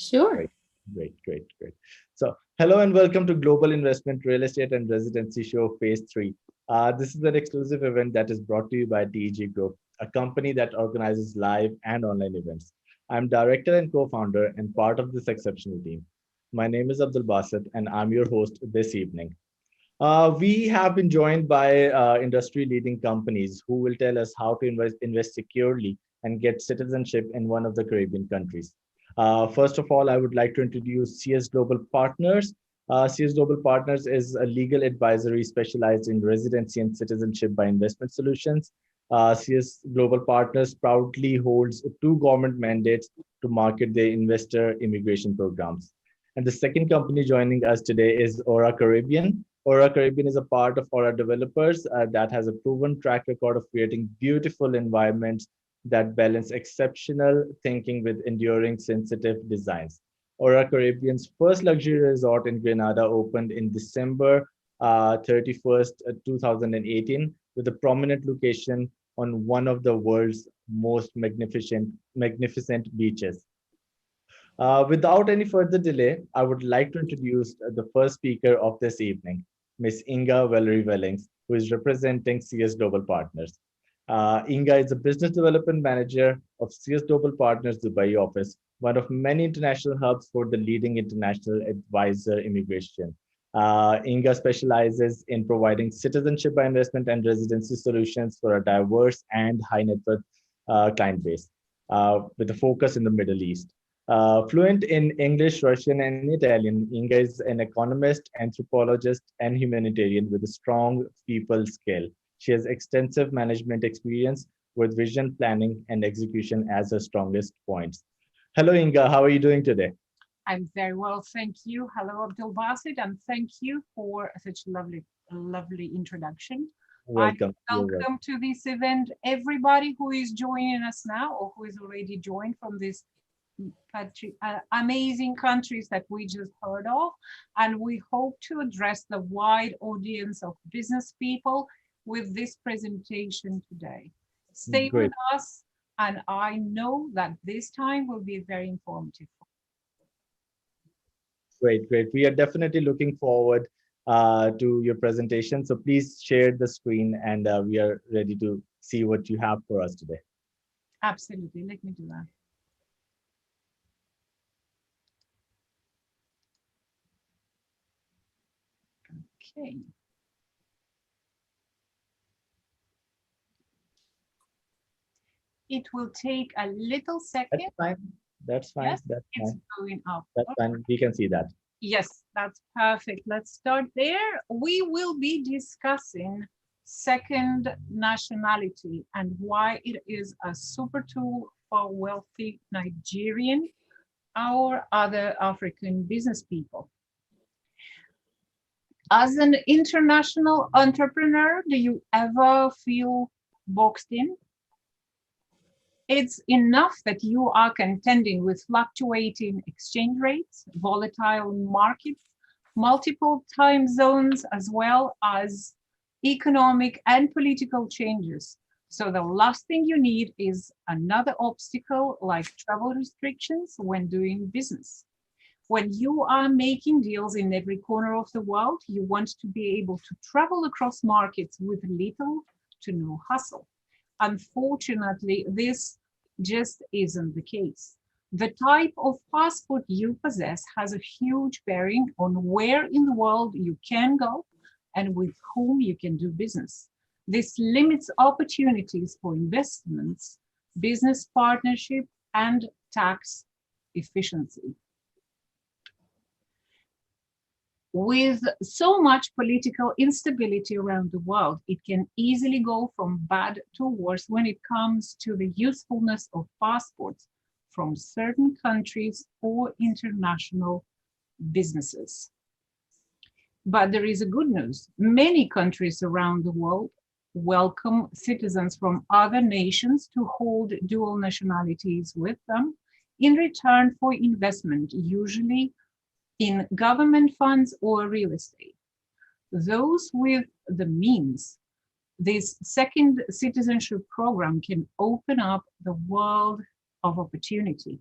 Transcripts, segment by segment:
Sure. Great, great. So, hello and welcome to Global Investment Real Estate and Residency Show Phase 3. This is an exclusive event that is brought to you by TEG Group, a company that organizes live and online events. I'm director and co-founder and part of this exceptional team. My name is Abdul Basit and I'm your host this evening. We have been joined by industry-leading companies who will tell us how to invest securely and get citizenship in one of the Caribbean countries. First of all, I would like to introduce CS Global Partners. CS Global Partners is a legal advisory specialized in residency and citizenship by investment solutions. CS Global Partners proudly holds two government mandates to market their investor immigration programs. And the second company joining us today is Aura Caribbean. Aura Caribbean is a part of Aura Developers that has a proven track record of creating beautiful environments that balance exceptional thinking with enduring sensitive designs. Aura Caribbean's first luxury resort in Grenada opened in December 31st, 2018, with a prominent location on one of the world's most magnificent beaches. Without any further delay, I would like to introduce the first speaker of this evening, Ms. Inga Valerie Wellings, who is representing CS Global Partners. Inga is a business development manager of CS Global Partners Dubai office, one of many international hubs for the leading international advisor immigration. Inga specializes in providing citizenship by investment and residency solutions for a diverse and high net worth client base, with a focus in the Middle East. Fluent in English, Russian, and Italian, Inga is an economist, anthropologist, and humanitarian with a strong people skill. She has extensive management experience with vision planning and execution as her strongest points. Hello, Inga. How are you doing today? I'm very well, thank you. Hello, Abdul Basit, and thank you for such lovely introduction. Welcome. Welcome to this event, everybody who is joining us now or who is already joined from this amazing countries that we just heard of. And we hope to address the wide audience of business people with this presentation today. Stay Great. with us, and I know that this time will be very informative. Great. We are definitely looking forward to your presentation. So please share the screen and we are ready to see what you have for us today. Absolutely, let me do that. Okay. It will take a little second. That's fine. That's fine. Yes, That's it's fine. going up. That's fine. We can see that. Yes, that's perfect. Let's start there. We will be discussing second nationality and why it is a super tool for wealthy Nigerian or other African business people. As an international entrepreneur, do you ever feel boxed in? It's enough that you are contending with fluctuating exchange rates, volatile markets, multiple time zones, as well as economic and political changes. So the last thing you need is another obstacle like travel restrictions when doing business. When you are making deals in every corner of the world, you want to be able to travel across markets with little to no hassle. Unfortunately, this just isn't the case. The type of passport you possess has a huge bearing on where in the world you can go and with whom you can do business. This limits opportunities for investments, business partnership, and tax efficiency. With so much political instability around the world, it can easily go from bad to worse when it comes to the usefulness of passports from certain countries or international businesses. But there is a good news. Many countries around the world welcome citizens from other nations to hold dual nationalities with them in return for investment, usually in government funds or real estate. Those with the means, this second citizenship program can open up the world of opportunity.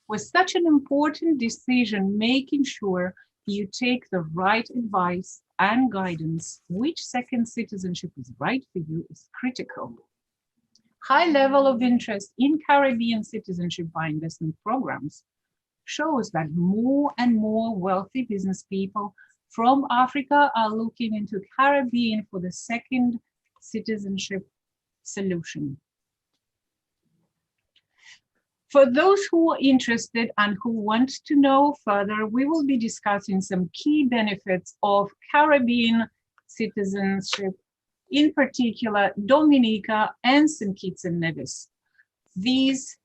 with such an important decision, making sure you take the right advice and guidance, which second citizenship is right for you, is critical. High level of interest in Caribbean citizenship by investment programs shows that more and more wealthy business people from Africa are looking into Caribbean for the second citizenship solution. For those who are interested and who want to know further, we will be discussing some key benefits of Caribbean citizenship, in particular Dominica and St. Kitts and Nevis. These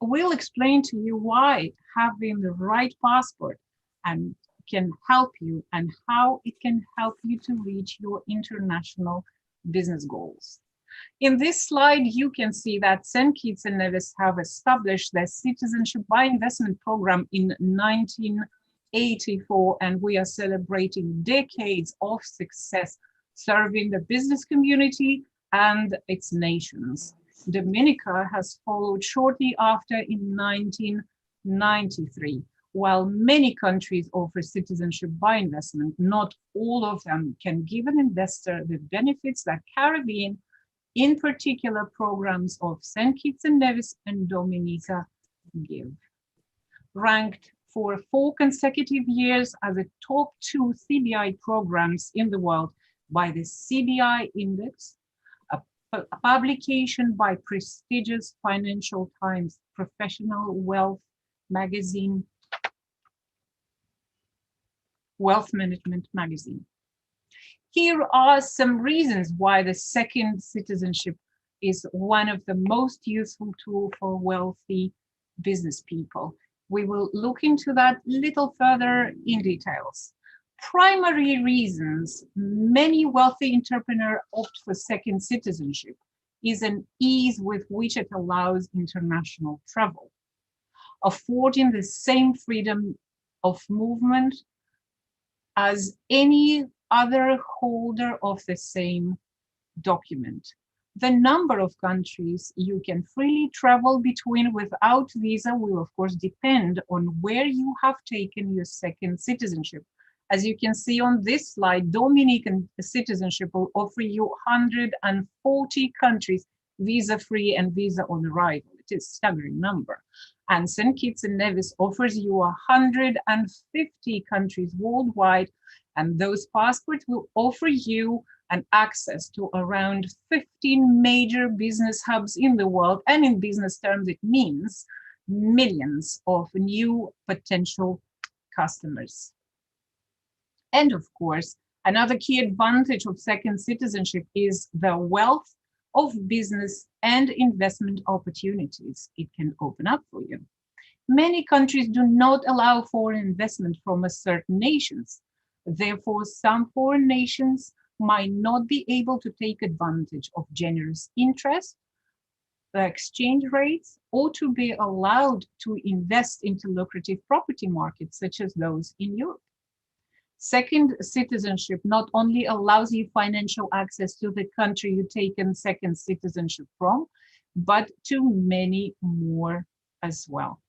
will explain to you why having the right passport and can help you and how it can help you to reach your international business goals. In this slide, you can see that St. Kitts and Nevis have established their citizenship by investment program in 1984, and we are celebrating decades of success serving the business community and its nations. Dominica has followed shortly after in 1993. While many countries offer citizenship by investment, not all of them can give an investor the benefits that Caribbean, in particular programs of St. Kitts and Nevis and Dominica, give. Ranked for 4 consecutive years as a top 2 CBI programs in the world by the CBI Index, a publication by prestigious Financial Times Professional Wealth magazine, Wealth Management magazine. Here are some reasons why the second citizenship is one of the most useful tools for wealthy business people. We will look into that a little further in details. Primary reasons many wealthy entrepreneurs opt for second citizenship is an ease with which it allows international travel, affording the same freedom of movement as any other holder of the same document. The number of countries you can freely travel between without visa will of course depend on where you have taken your second citizenship. As you can see on this slide, Dominican citizenship will offer you 140 countries visa-free and visa on arrival. It is a staggering number. And St. Kitts and Nevis offers you 150 countries worldwide, and those passports will offer you an access to around 15 major business hubs in the world. And in business terms, it means millions of new potential customers. And of course, another key advantage of second citizenship is the wealth of business and investment opportunities it can open up for you. Many countries do not allow foreign investment from a certain nations. Therefore, some foreign nations might not be able to take advantage of generous interest, the exchange rates, or to be allowed to invest into lucrative property markets such as those in Europe. Second citizenship not only allows you financial access to the country you taken second citizenship from, but to many more as well.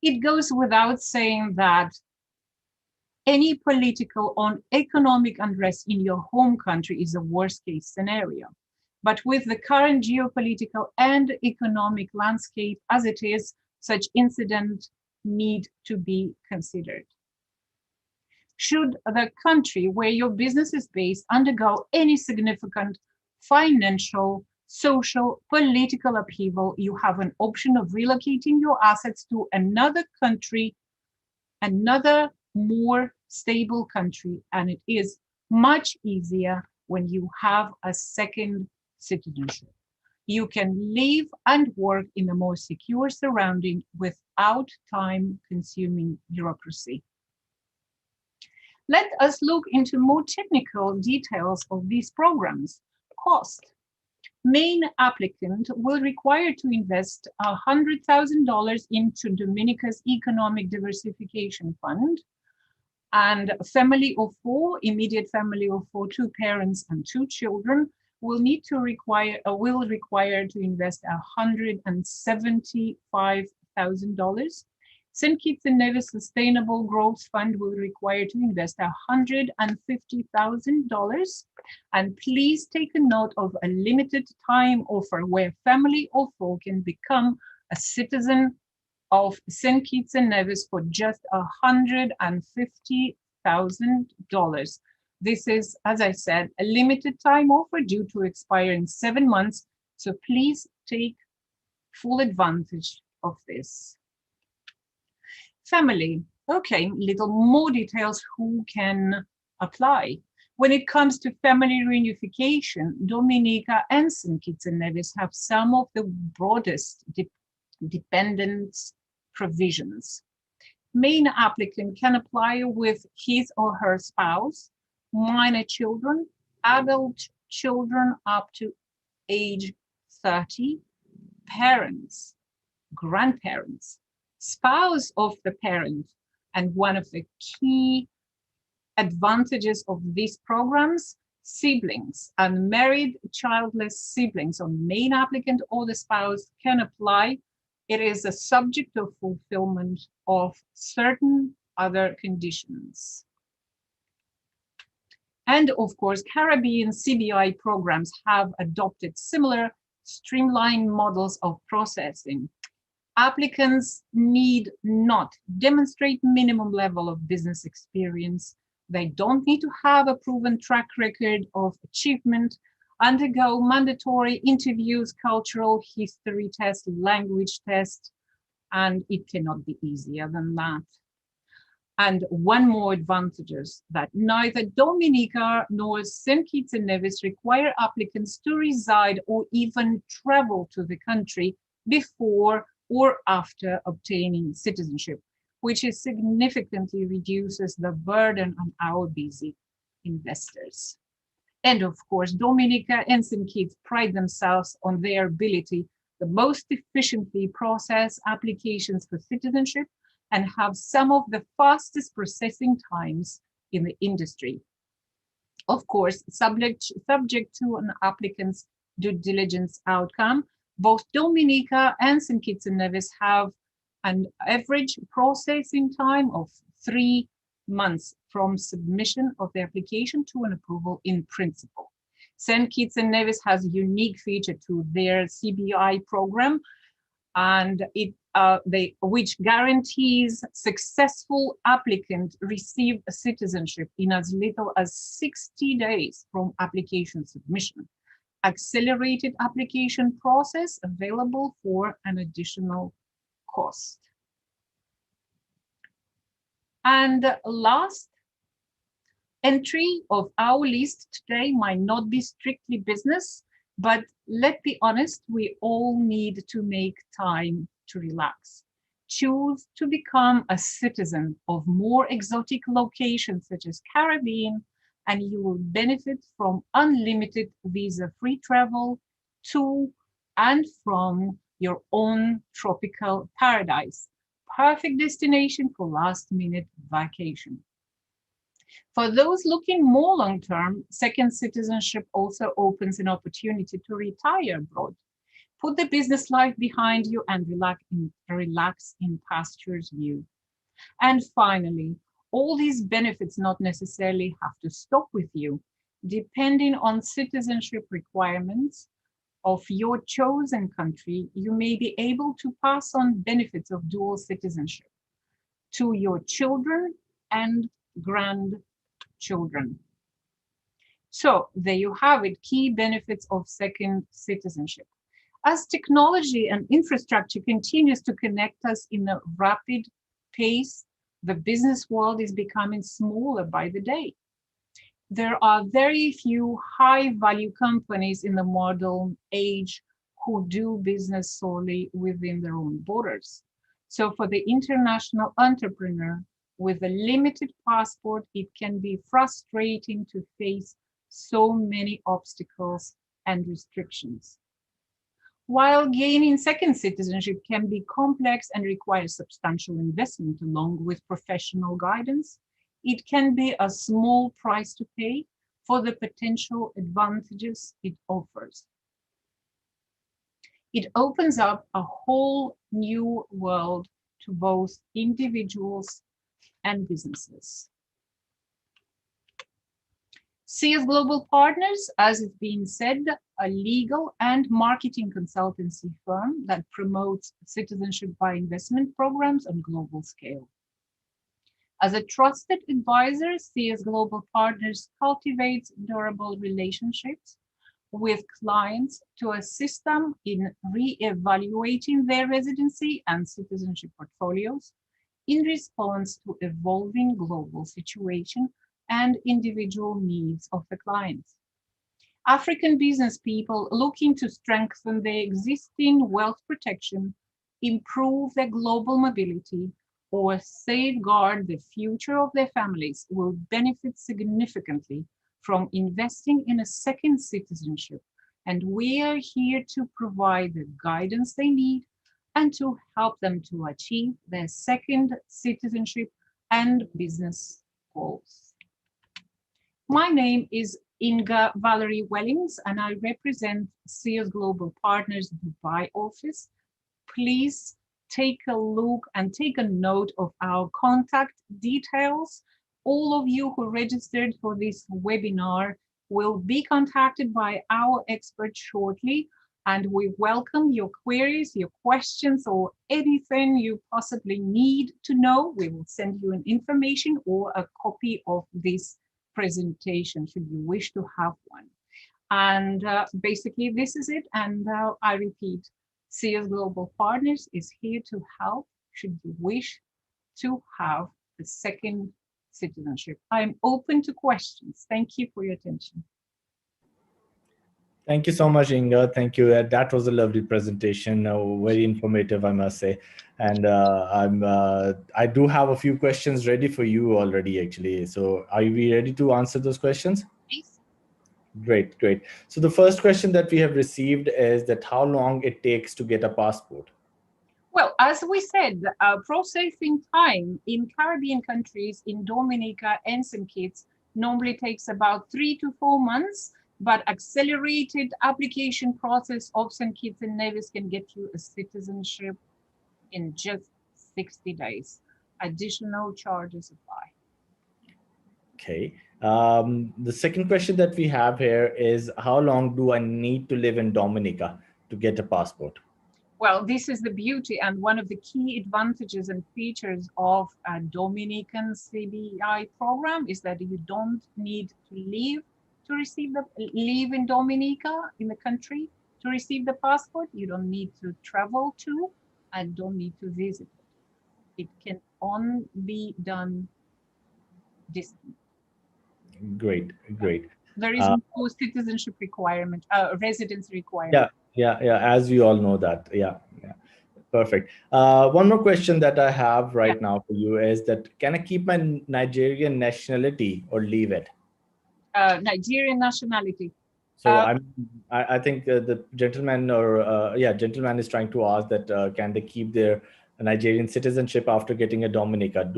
It goes without saying that any political or economic unrest in your home country is a worst case scenario. But with the current geopolitical and economic landscape as it is, such incidents need to be considered. Should the country where your business is based undergo any significant financial, social, political upheaval, you have an option of relocating your assets to another country, another more stable country, and it is much easier when you have a second citizenship. You can live and work in a more secure surrounding without time-consuming bureaucracy. Let us look into more technical details of these programs. Cost. Main applicant will require to invest $100,000 into Dominica's Economic Diversification Fund, and a family of 4, immediate family of 4, 2 parents and 2 children will require to invest $25,000. St. Kitts and Nevis Sustainable Growth Fund will require to invest $150,000. And please take a note of a limited time offer where family or four can become a citizen of St. Kitts and Nevis for just $150,000. This is, as I said, a limited time offer due to expire in 7 months. So please take full advantage of this. Family. Okay, little more details who can apply. When it comes to family reunification, Dominica and St. Kitts and Nevis have some of the broadest dependence provisions. Main applicant can apply with his or her spouse, minor children, adult children up to age 30, parents, grandparents, spouse of the parent. And one of the key advantages of these programs, siblings, unmarried childless siblings on main applicant or the spouse can apply. It is a subject of fulfillment of certain other conditions. And of course, Caribbean CBI programs have adopted similar streamlined models of processing. Applicants need not demonstrate minimum level of business experience. They don't need to have a proven track record of achievement, undergo mandatory interviews, cultural history test, language test, and it cannot be easier than that. And one more advantage is that neither Dominica nor St. Kitts and Nevis require applicants to reside or even travel to the country before or after obtaining citizenship, which is significantly reduces the burden on our busy investors. And of course, Dominica and St. Kitts pride themselves on their ability to most efficiently process applications for citizenship and have some of the fastest processing times in the industry. Of course, subject to an applicant's due diligence outcome, both Dominica and St. Kitts and Nevis have an average processing time of 3 months from submission of the application to an approval in principle. St. Kitts and Nevis has a unique feature to their CBI program, and which guarantees successful applicant receive a citizenship in as little as 60 days from application submission. Accelerated application process available for an additional cost. And last entry of our list today might not be strictly business, but let's be honest, we all need to make time to relax. Choose to become a citizen of more exotic locations such as Caribbean, and you will benefit from unlimited visa-free travel to and from your own tropical paradise. Perfect destination for last-minute vacation. For those looking more long-term, second citizenship also opens an opportunity to retire abroad. Put the business life behind you and relax in pasture's view. And finally, all these benefits not necessarily have to stop with you. Depending on citizenship requirements of your chosen country, you may be able to pass on benefits of dual citizenship to your children and grandchildren. So there you have it, key benefits of second citizenship. As technology and infrastructure continues to connect us in a rapid pace, the business world is becoming smaller by the day. There are very few high-value companies in the modern age who do business solely within their own borders. So for the international entrepreneur with a limited passport, it can be frustrating to face so many obstacles and restrictions. While gaining second citizenship can be complex and requires substantial investment along with professional guidance, it can be a small price to pay for the potential advantages it offers. It opens up a whole new world to both individuals and businesses. CS Global Partners, as it's been said, a legal and marketing consultancy firm that promotes citizenship by investment programs on global scale. As a trusted advisor, CS Global Partners cultivates durable relationships with clients to assist them in re-evaluating their residency and citizenship portfolios in response to evolving global situation and individual needs of the clients. African business people looking to strengthen their existing wealth protection, improve their global mobility, or safeguard the future of their families will benefit significantly from investing in a second citizenship. And we are here to provide the guidance they need and to help them to achieve their second citizenship and business goals. My name is Inga Valerie Wellings, and I represent CS Global Partners Dubai office. Please take a look and take a note of our contact details. All of you who registered for this webinar will be contacted by our expert shortly, and we welcome your queries, your questions, or anything you possibly need to know. We will send you an information or a copy of this presentation should you wish to have one. And basically this is it. And I repeat, CS Global Partners is here to help should you wish to have the second citizenship. I'm open to questions. Thank you for your attention. Thank you so much, Inga. Thank you. That was a lovely presentation, very informative, I must say. And I do have a few questions ready for you already, actually. So are we ready to answer those questions? Please. Great, great. So the first question that we have received is that how long it takes to get a passport? Well, as we said, processing time in Caribbean countries, in Dominica and St. Kitts, normally takes about 3 to 4 months. But accelerated application process of St. Kitts and Nevis can get you a citizenship in just 60 days. Additional charges apply. Okay. The second question that we have here is how long do I need to live in Dominica to get a passport? Well, this is the beauty and one of the key advantages and features of a Dominican CBI program is that you don't need to leave to receive live in Dominica, in the country, to receive the passport. You don't need to travel to and don't need to visit. It can only be done distant. Great, great. There is no citizenship requirement, residence requirement. Yeah. As we all know that. Yeah. Perfect. One more question that I have right now for you is that can I keep my Nigerian nationality or leave it? Nigerian nationality. So I think the gentleman gentleman is trying to ask that can they keep their Nigerian citizenship after getting a Dominica?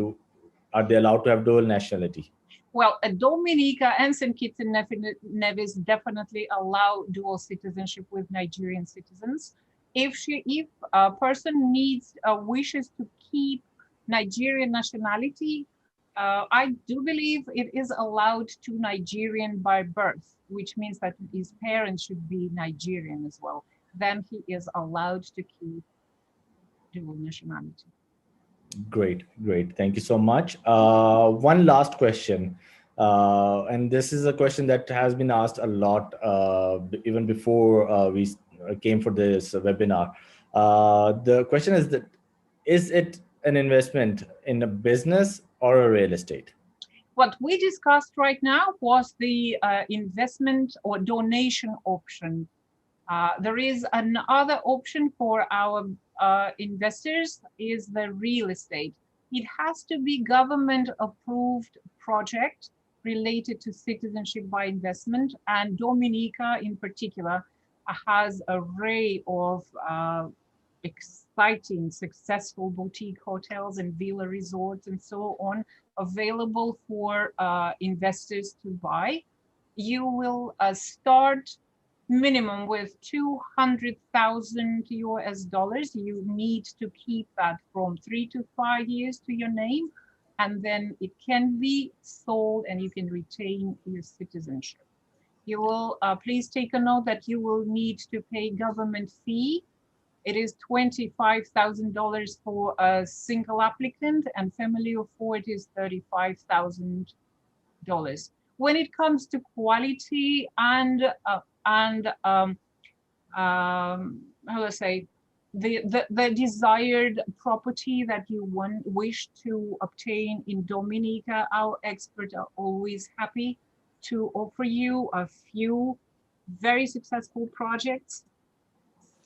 Are they allowed to have dual nationality? Well, Dominica and St. Kitts and Nevis definitely allow dual citizenship with Nigerian citizens. If a person wishes to keep Nigerian nationality, I do believe it is allowed to Nigerian by birth, which means that his parents should be Nigerian as well. Then he is allowed to keep dual nationality. Great. Thank you so much. One last question. And this is a question that has been asked a lot even before we came for this webinar. The question is that, is it an investment in a business or a real estate? What we discussed right now was the investment or donation option. There is another option for our investors is the real estate. It has to be government approved project related to citizenship by investment, and Dominica in particular has an array of exciting, successful boutique hotels and villa resorts and so on available for investors to buy. You will start minimum with 200,000 US dollars. You need to keep that from 3 to 5 years to your name, and then it can be sold and you can retain your citizenship. You will please take a note that you will need to pay government fee. It is $25,000 for a single applicant, and family of four it is $35,000. When it comes to quality and how do I say, the desired property that you wish to obtain in Dominica, our experts are always happy to offer you a few very successful projects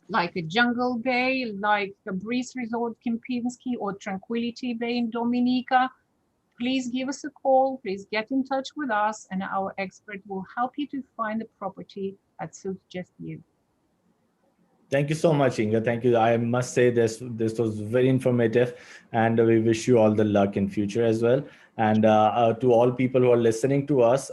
like a Jungle Bay, like a Breeze Resort Kempinski, or Tranquility Bay in Dominica. Please give us a call, please get in touch with us, and our expert will help you to find a property that suits just you. Thank you so much, Inga. Thank you. I must say this was very informative, and we wish you all the luck in future as well. And to all people who are listening to us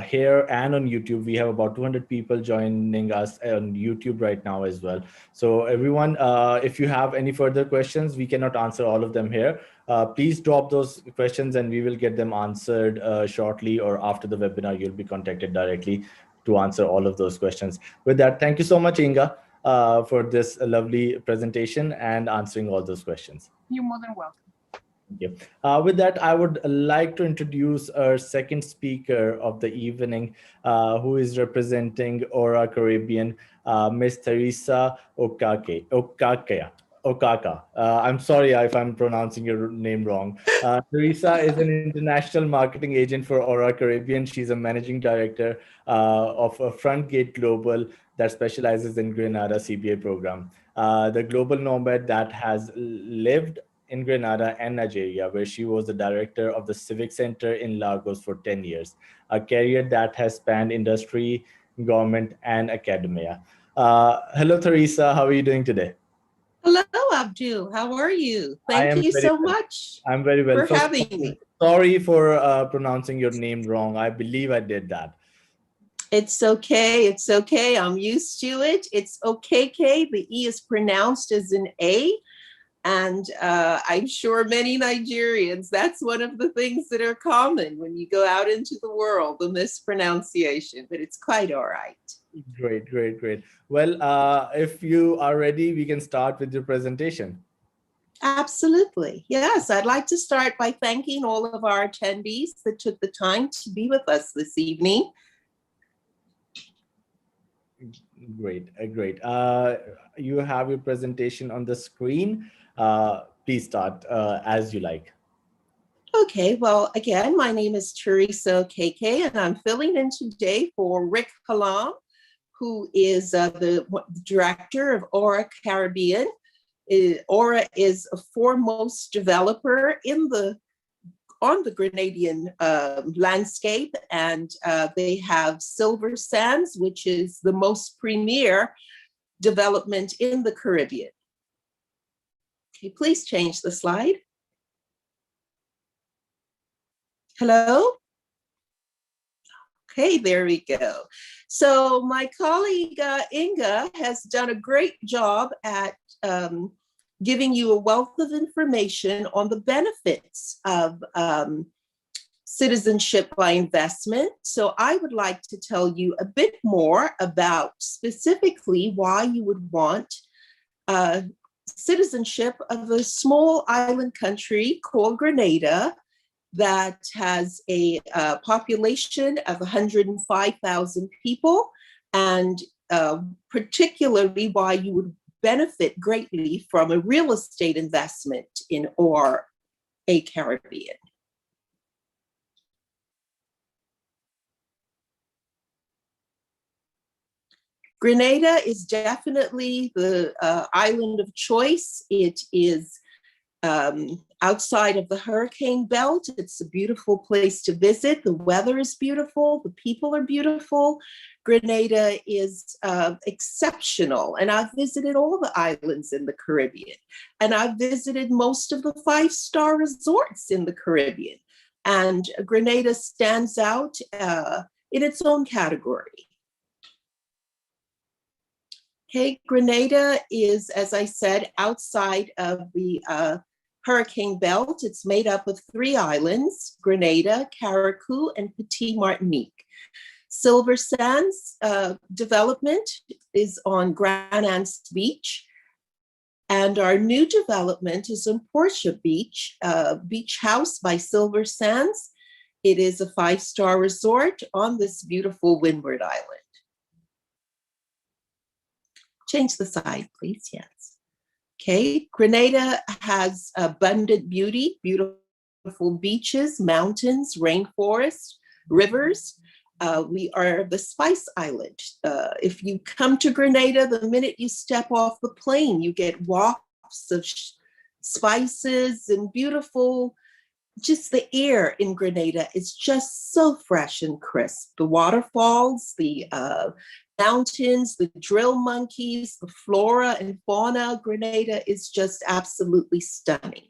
here and on YouTube, we have about 200 people joining us on YouTube right now as well. So everyone, if you have any further questions, we cannot answer all of them here. Please drop those questions and we will get them answered shortly, or after the webinar, you'll be contacted directly to answer all of those questions. With that, thank you so much, Inga, for this lovely presentation and answering all those questions. You're more than welcome. Thank you. With that, I would like to introduce our second speaker of the evening, who is representing Aura Caribbean, Miss Teresa Okaka. I'm sorry if I'm pronouncing your name wrong. Teresa is an international marketing agent for Aura Caribbean. She's a managing director of Frontgate Global that specializes in Grenada CBA program. The global nomad that has lived in Grenada and Nigeria, where she was the director of the Civic Center in Lagos for 10 years, a career that has spanned industry, government, and academia. Hello, Teresa. How are you doing today? Hello, Abdul. How are you? I Thank am you very so well. much I'm very well. for having me. Sorry for pronouncing your name wrong. I believe I did that. It's okay. It's okay. I'm used to it. It's OKK. The E is pronounced as an A. And I'm sure many Nigerians, that's one of the things that are common when you go out into the world, the mispronunciation, but it's quite all right. Great, great, great. Well, if you are ready, we can start with your presentation. Absolutely. Yes, I'd like to start by thanking all of our attendees that took the time to be with us this evening. Great, great. You have your presentation on the screen. Please start as you like. Okay, well, again, my name is Teresa KK, and I'm filling in today for Rick Hallam, who is the director of Aura Caribbean. Aura is a foremost developer on the Grenadian landscape, and they have Silver Sands, which is the most premier development in the Caribbean. Okay, please change the slide. Hello? Okay, there we go. So my colleague Inga has done a great job at giving you a wealth of information on the benefits of citizenship by investment. So I would like to tell you a bit more about specifically why you would want citizenship of a small island country called Grenada that has a population of 105,000 people, and particularly why you would benefit greatly from a real estate investment in Aura Caribbean. Grenada is definitely the island of choice. It is outside of the hurricane belt. It's a beautiful place to visit. The weather is beautiful. The people are beautiful. Grenada is exceptional. And I've visited all the islands in the Caribbean. And I've visited most of the 5-star resorts in the Caribbean. And Grenada stands out in its own category. Okay, Grenada is, as I said, outside of the hurricane belt. It's made up of 3 islands: Grenada, Carriacou, and Petit Martinique. Silver Sands development is on Grand Anse Beach. And our new development is on Portia Beach, Beach House by Silver Sands. It is a 5-star resort on this beautiful Windward Island. Change the side, please, yes. Okay, Grenada has abundant beauty, beautiful beaches, mountains, rainforests, rivers. We are the Spice Island. If you come to Grenada, the minute you step off the plane, you get wafts of spices and beautiful, just the air in Grenada is just so fresh and crisp. The waterfalls, the mountains, the drill monkeys, the flora and fauna, Grenada is just absolutely stunning.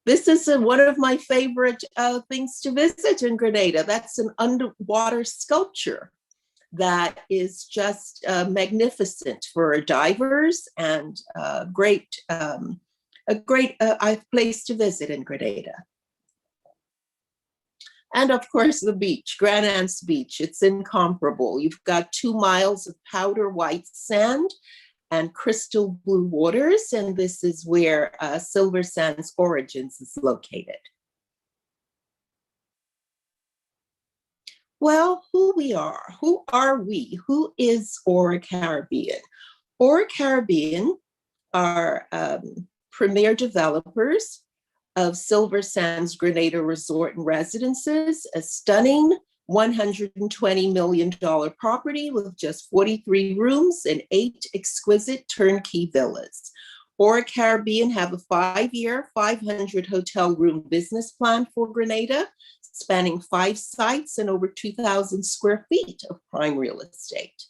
This is one of my favorite things to visit in Grenada. That's an underwater sculpture that is just magnificent for divers and a great place to visit in Grenada. And of course, the beach, Grand Anse Beach, it's incomparable. You've got 2 miles of powder white sand and crystal blue waters, and this is where Silver Sands Origins is located. Well, who are we? Who is Aura Caribbean? Aura Caribbean are premier developers of Silver Sands Grenada Resort and Residences, a stunning $120 million property with just 43 rooms and 8 exquisite turnkey villas. Aura Caribbean have a 5-year, 500 hotel room business plan for Grenada, spanning 5 sites and over 2,000 square feet of prime real estate.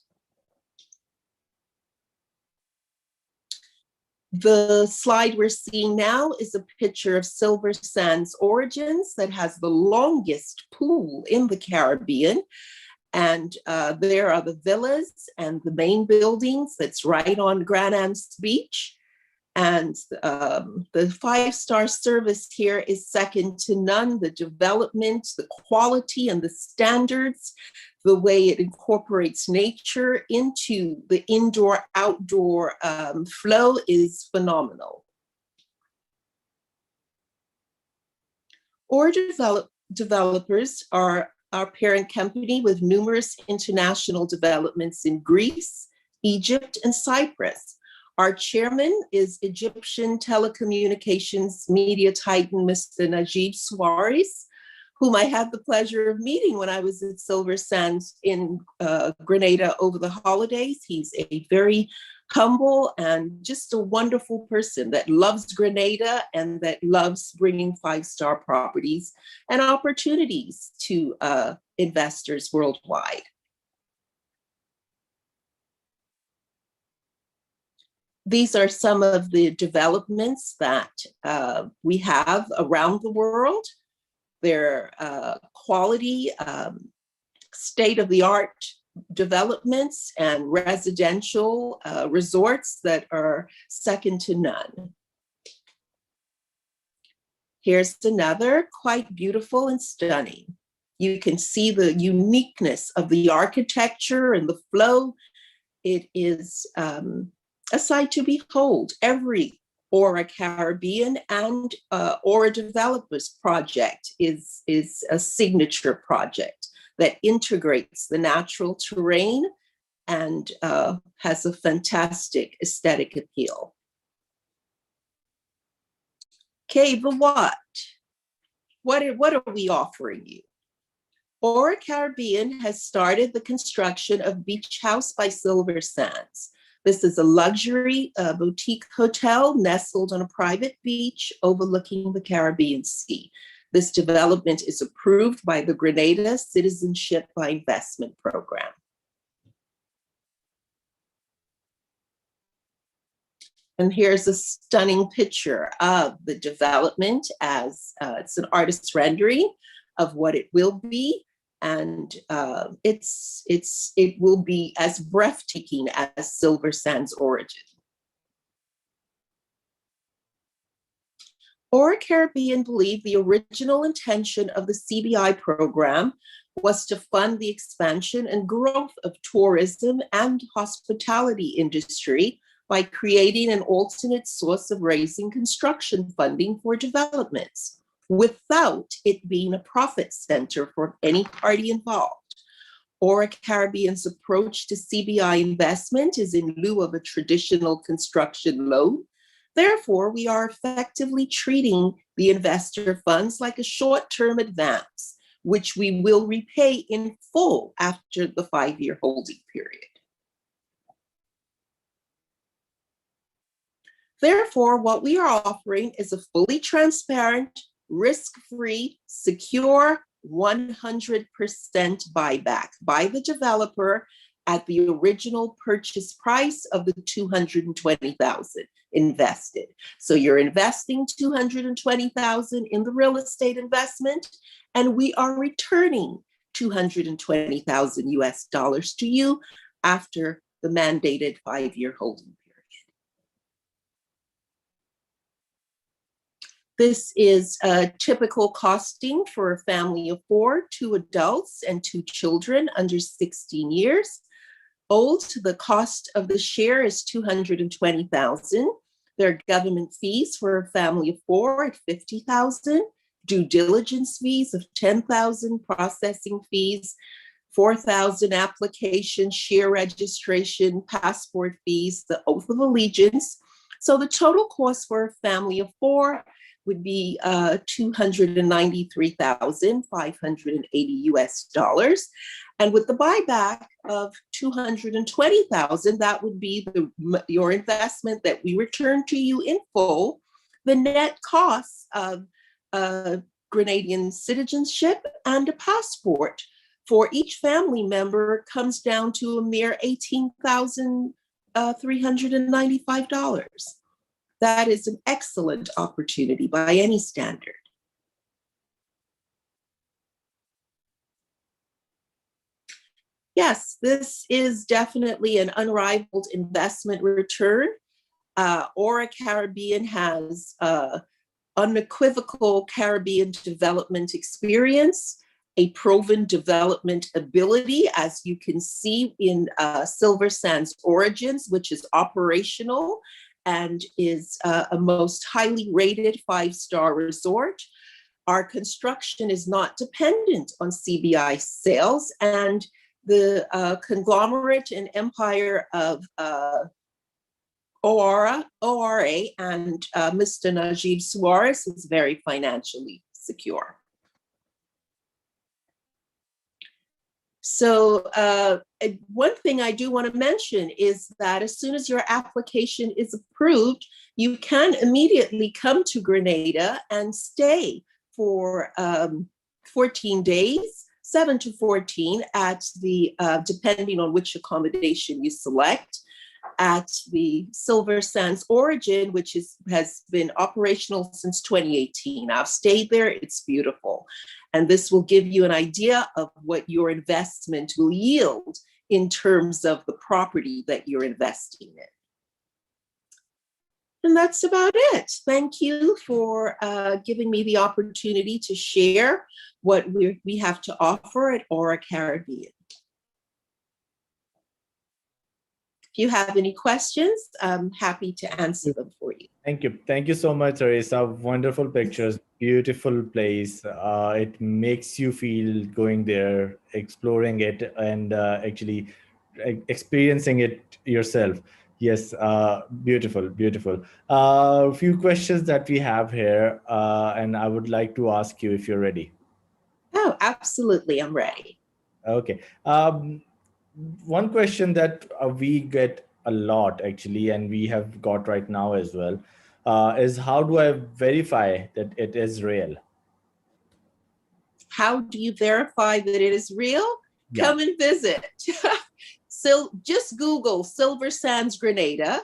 The slide we're seeing now is a picture of Silver Sands Origins that has the longest pool in the Caribbean. And there are the villas and the main buildings that's right on Grand Anse Beach. And the 5-star service here is second to none. The development, the quality and the standards, the way it incorporates nature into the indoor-outdoor flow is phenomenal. Or developers are our parent company with numerous international developments in Greece, Egypt, and Cyprus. Our chairman is Egyptian telecommunications media titan, Mr. Najib Suarez, whom I had the pleasure of meeting when I was at Silver Sands in Grenada over the holidays. He's a very humble and just a wonderful person that loves Grenada and that loves bringing 5-star properties and opportunities to investors worldwide. These are some of the developments that we have around the world. They're quality, state-of-the-art developments and residential resorts that are second to none. Here's another, quite beautiful and stunning. You can see the uniqueness of the architecture and the flow. It is a sight to behold. Every Aura Caribbean and Aura Developers project is a signature project that integrates the natural terrain and has a fantastic aesthetic appeal. Okay, but what? What are we offering you? Aura Caribbean has started the construction of Beach House by Silver Sands. This is a luxury boutique hotel nestled on a private beach overlooking the Caribbean Sea. This development is approved by the Grenada Citizenship by Investment Program. And here's a stunning picture of the development as it's an artist's rendering of what it will be. And it will be as breathtaking as Silver Sands Origin. Aura Caribbean believed the original intention of the CBI program was to fund the expansion and growth of tourism and hospitality industry by creating an alternate source of raising construction funding for developments without it being a profit center for any party involved. Aura Caribbean's approach to CBI investment is in lieu of a traditional construction loan. Therefore, we are effectively treating the investor funds like a short-term advance, which we will repay in full after the 5-year holding period. Therefore, what we are offering is a fully transparent, risk-free, secure, 100% buyback by the developer at the original purchase price of the $220,000 invested. So you're investing $220,000 in the real estate investment, and we are returning $220,000 US to you after the mandated 5-year holding period. This is a typical costing for a family of 4, 2 adults and 2 children under 16 years old. The cost of the share is $220,000. There are government fees for a family of 4 at $50,000, due diligence fees of $10,000, processing fees, $4,000 application, share registration, passport fees, the oath of allegiance. So the total cost for a family of 4 would be $293,580 US. And with the buyback of $220,000, that would be your investment that we return to you in full. The net costs of Grenadian citizenship and a passport for each family member comes down to a mere $18,395. That is an excellent opportunity by any standard. Yes, this is definitely an unrivaled investment return. Aura Caribbean has unequivocal Caribbean development experience, a proven development ability, as you can see in Silver Sands Origins, which is operational and is a most highly rated 5-star resort. Our construction is not dependent on CBI sales, and the conglomerate and empire of ORA and Mr. Najib Suarez is very financially secure. So one thing I do want to mention is that as soon as your application is approved, you can immediately come to Grenada and stay for 14 days, 7 to 14 at the, depending on which accommodation you select, at the Silver Sands Origin, which has been operational since 2018. I've stayed there, it's beautiful. And this will give you an idea of what your investment will yield in terms of the property that you're investing in. And that's about it. Thank you for giving me the opportunity to share what we have to offer at Aura Caribbean. If you have any questions, I'm happy to answer them for you. Thank you. Thank you so much, Teresa. Wonderful pictures, beautiful place. It makes you feel going there, exploring it, and actually experiencing it yourself. Yes, beautiful, beautiful. A few questions that we have here, and I would like to ask you if you're ready. Oh, absolutely, I'm ready. Okay. One question that we get a lot actually, and we have got right now as well, is how do I verify that it is real? How do you verify that it is real? Yeah. Come and visit. So just Google Silver Sands Grenada,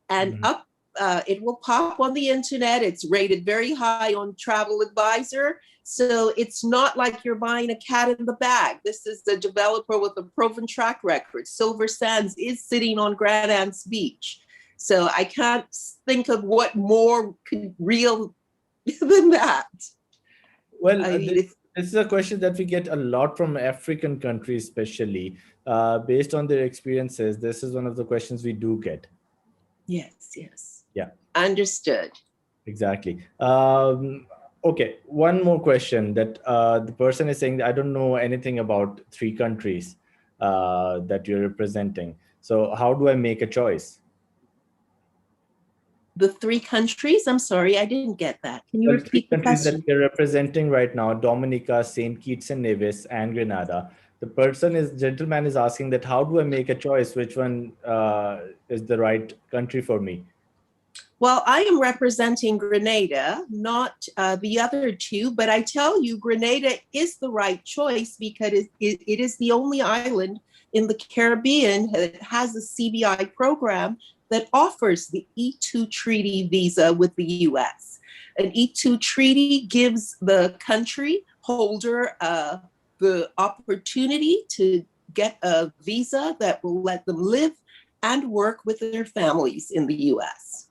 and up it will pop on the internet. It's rated very high on Travel Advisor. So it's not like you're buying a cat in the bag. This is the developer with a proven track record. Silver Sands is sitting on Grand Anse Beach. So I can't think of what more real than that. Well, this is a question that we get a lot from African countries, especially based on their experiences. This is one of the questions we do get. Yes, yes. Yeah. Understood. Exactly. Okay, one more question that the person is saying, I don't know anything about 3 countries that you're representing. So how do I make a choice? The 3 countries? I'm sorry, I didn't get that. Can you Well, 3 repeat the countries question? that you're representing right now: Dominica, St. Kitts and Nevis, and Grenada. The gentleman is asking that how do I make a choice? Which one is the right country for me? Well, I am representing Grenada, not the other 2, but I tell you, Grenada is the right choice because it is the only island in the Caribbean that has a CBI program that offers the E2 treaty visa with the US. An E2 treaty gives the country holder the opportunity to get a visa that will let them live and work with their families in the US.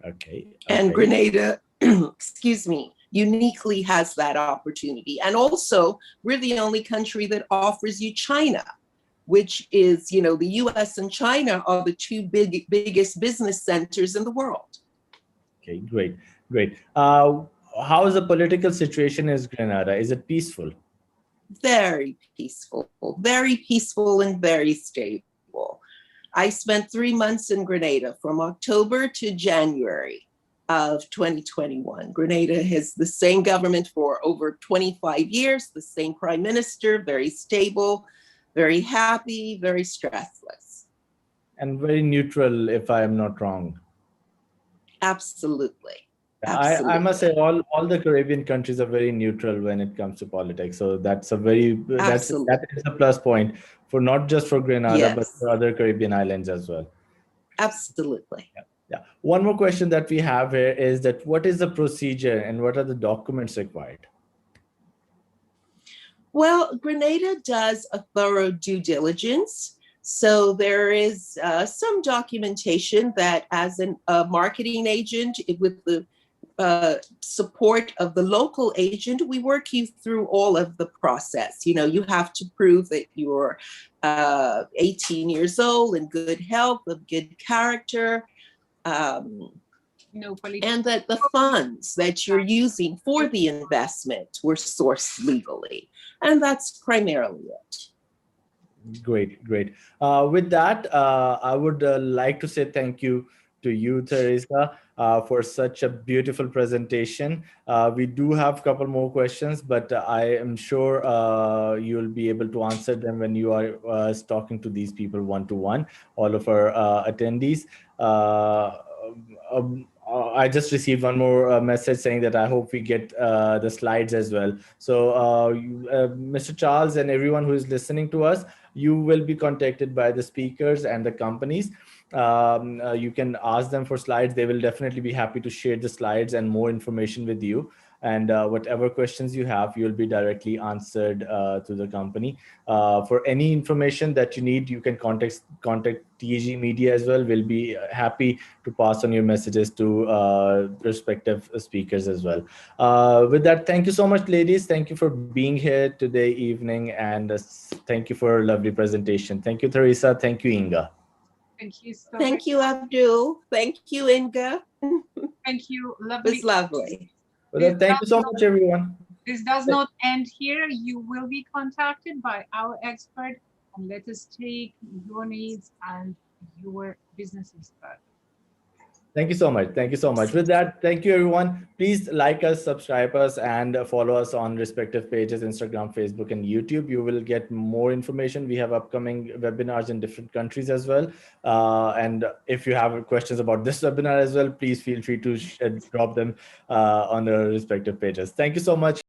Okay. And Grenada, excuse me, uniquely has that opportunity. And also, we're the only country that offers you China, which is, the US and China are the 2 biggest business centers in the world. Okay, great, great. How is the political situation in Grenada? Is it peaceful? Very peaceful and very stable. I spent 3 months in Grenada from October to January of 2021. Grenada has the same government for over 25 years, the same prime minister, very stable, very happy, very stressless. And very neutral, if I am not wrong. Absolutely. I must say all the Caribbean countries are very neutral when it comes to politics. So that's that is a plus point for not just for Grenada, but for other Caribbean islands as well. Absolutely. Yeah. One more question that we have here is that what is the procedure and what are the documents required? Well, Grenada does a thorough due diligence. So there is some documentation that as a marketing agent with the support of the local agent, we work you through all of the process. You have to prove that you're 18 years old, in good health, of good character, and that the funds that you're using for the investment were sourced legally. And that's primarily it. Great, great. With that, I would like to say thank you to you, Teresa, for such a beautiful presentation. We do have a couple more questions, but I am sure you'll be able to answer them when you are talking to these people one-to-one, all of our attendees. I just received one more message saying that I hope we get the slides as well. So Mr. Charles and everyone who is listening to us, you will be contacted by the speakers and the companies. You can ask them for slides. They will definitely be happy to share the slides and more information with you. And whatever questions you have, you'll be directly answered to the company. For any information that you need, you can contact TG Media as well. We'll be happy to pass on your messages to respective speakers as well. With that, thank you so much, ladies. Thank you for being here today evening, and thank you for a lovely presentation. Thank you, Teresa. Thank you, Inga. Thank you so Thank you, Abdul. Thank you, Inga. Thank you. Lovely. It was lovely. Well, thank you so much, everyone. This does not end here. You will be contacted by our expert, and let us take your needs and your businesses further. Thank you so much. Thank you so much. With that, thank you, everyone. Please like us, subscribe us, and follow us on respective pages, Instagram, Facebook, and YouTube. You will get more information. We have upcoming webinars in different countries as well. And if you have questions about this webinar as well, please feel free to drop them on the respective pages. Thank you so much.